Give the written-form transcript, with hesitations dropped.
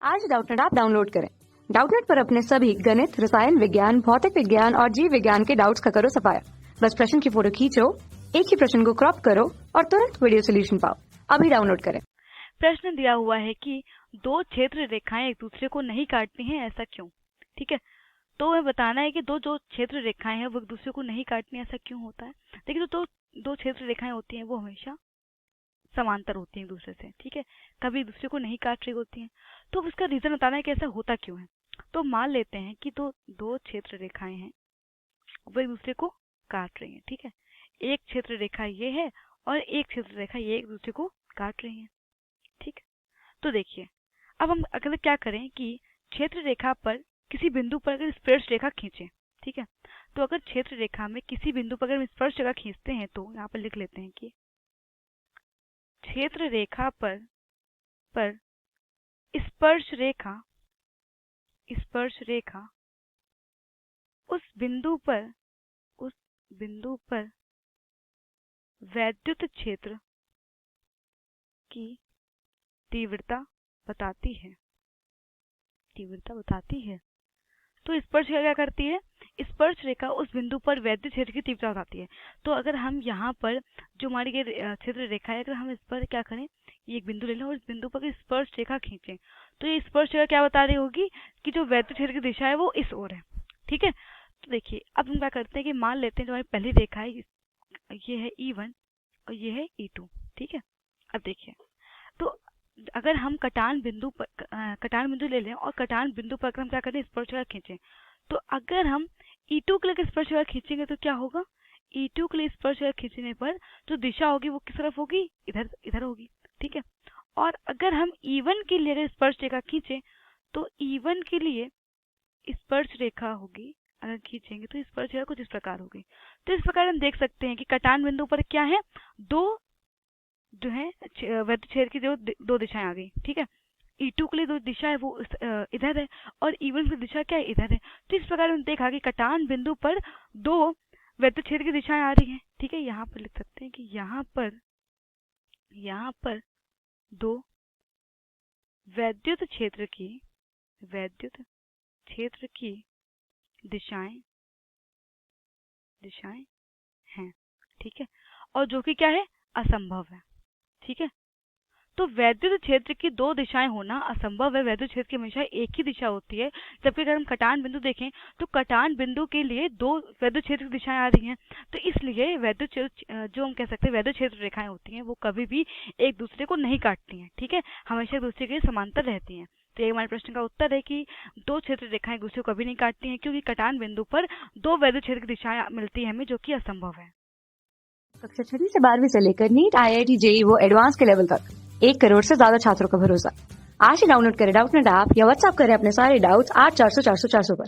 आज Doubtnut app download करें। Doubtnut पर अपने सभी गणित, रसायन विज्ञान, भौतिक विज्ञान और जीव विज्ञान के डाउट्स का करो सफाया। बस प्रश्न की फोटो खींचो, एक ही प्रश्न को क्रॉप करो और तुरंत वीडियो सोल्यूशन पाओ। अभी डाउनलोड करें। प्रश्न दिया हुआ है कि दो क्षेत्र रेखाएं एक दूसरे को नहीं काटती हैं, ऐसा क्यों? ठीक है, तो हमें बताना है कि जो क्षेत्र रेखाएं हैं वो एक दूसरे को नहीं काटती, ऐसा क्यों होता है। देखिए, तो दो क्षेत्र रेखाएं होती हैं वो हमेशा समांतर होती हैं एक दूसरे से, ठीक है, कभी एक दूसरे को नहीं काट रही होती हैं। तो इसका रीजन बताना है कि ऐसा होता क्यों है। तो मान लेते हैं कि दो क्षेत्र रेखाएं हैं, वो एक दूसरे को काट रही हैं, ठीक है। एक क्षेत्र रेखा ये है और एक क्षेत्र रेखा ये एक दूसरे को काट रही है, ठीक है। तो देखिए, अब हम अगर क्या करें कि क्षेत्र रेखा पर किसी बिंदु पर अगर स्पर्श रेखा खींचें, ठीक है, तो अगर क्षेत्र रेखा में किसी बिंदु पर अगर स्पर्श रेखा खींचते हैं तो यहाँ पर लिख लेते हैं कि क्षेत्र रेखा पर स्पर्श रेखा उस बिंदु पर वैद्युत क्षेत्र की तीव्रता बताती है। तो स्पर्श रेखा क्या करती है? स्पर्श रेखा उस बिंदु पर वैद्युत क्षेत्र की तीव्रता बताती है। तो अगर हम यहाँ पर जो हमारी ये क्षेत्र रेखा है, अगर हम इस पर क्या करें, ये एक बिंदु ले लें और इस बिंदु पर स्पर्श रेखा खींचें, तो ये स्पर्श रेखा क्या बता रही होगी कि जो वैद्युत क्षेत्र की दिशा है वो इस ओर है, ठीक है। तो देखिए, अब हम क्या करते हैं कि मान लेते हैं जो हमारी पहली रेखा है ये है E1 और ये है E2, ठीक है। अब देखिए, तो अगर हम कटान बिंदु ले लें और कटान बिंदु पर अगर हम क्या करें, स्पर्श रेखा खींचें, तो अगर हम E2 के लिए स्पर्श रेखा खींचेंगे तो क्या होगा, E2 के लिए स्पर्श रेखा खींचने पर जो दिशा होगी वो किस तरफ होगी, इधर होगी, ठीक है। और अगर हम E1 के लिए स्पर्श रेखा खींचें तो E1 के लिए स्पर्श रेखा होगी, अगर खींचेंगे तो स्पर्श रेखा कुछ इस प्रकार होगी। तो इस प्रकार हम देख सकते हैं कि कटान बिंदु पर क्या है, दो जो है वैद्युत क्षेत्र की जो दो दिशाएं आ गई, ठीक है। E2 के लिए जो दिशा है वो इधर है और E1 की दिशा क्या है, इधर है। तो इस प्रकार हमने देखा कि कटान बिंदु पर दो वैद्युत क्षेत्र की दिशाएं आ रही हैं, ठीक है। यहाँ पर लिख सकते हैं कि यहाँ पर दो वैद्युत क्षेत्र की दिशाएं हैं, ठीक है, और जो कि क्या है, असंभव है, ठीक है। तो वैद्युत क्षेत्र की दो दिशाएं होना असंभव है। वैद्युत क्षेत्र की हमेशा एक ही दिशा होती है। जबकि अगर हम कटान बिंदु देखें तो कटान बिंदु के लिए दो वैद्युत क्षेत्र की दिशाएं आ रही हैं। तो इसलिए वैद्युत क्षेत्र जो हम कह सकते हैं वैद्युत क्षेत्र रेखाएं होती हैं वो कभी भी एक दूसरे को नहीं काटती हैं, ठीक है, हमेशा एक दूसरे के समांतर रहती हैं। तो ये हमारे प्रश्न का उत्तर है कि दो क्षेत्र रेखाएं एक दूसरे को कभी नहीं काटती हैं, क्योंकि कटान बिंदु पर दो वैद्युत क्षेत्र की दिशाएं मिलती है हमें, जो कि असंभव है। कक्षा 6 से 12वीं से लेकर नीट, IIT, JEE वो एडवांस के लेवल तक 1 करोड़ से ज्यादा छात्रों का भरोसा। आज ही डाउनलोड करें डाउटनेट ऐप या व्हाट्सएप करें अपने सारे डाउट्स 8400 400 400 पर।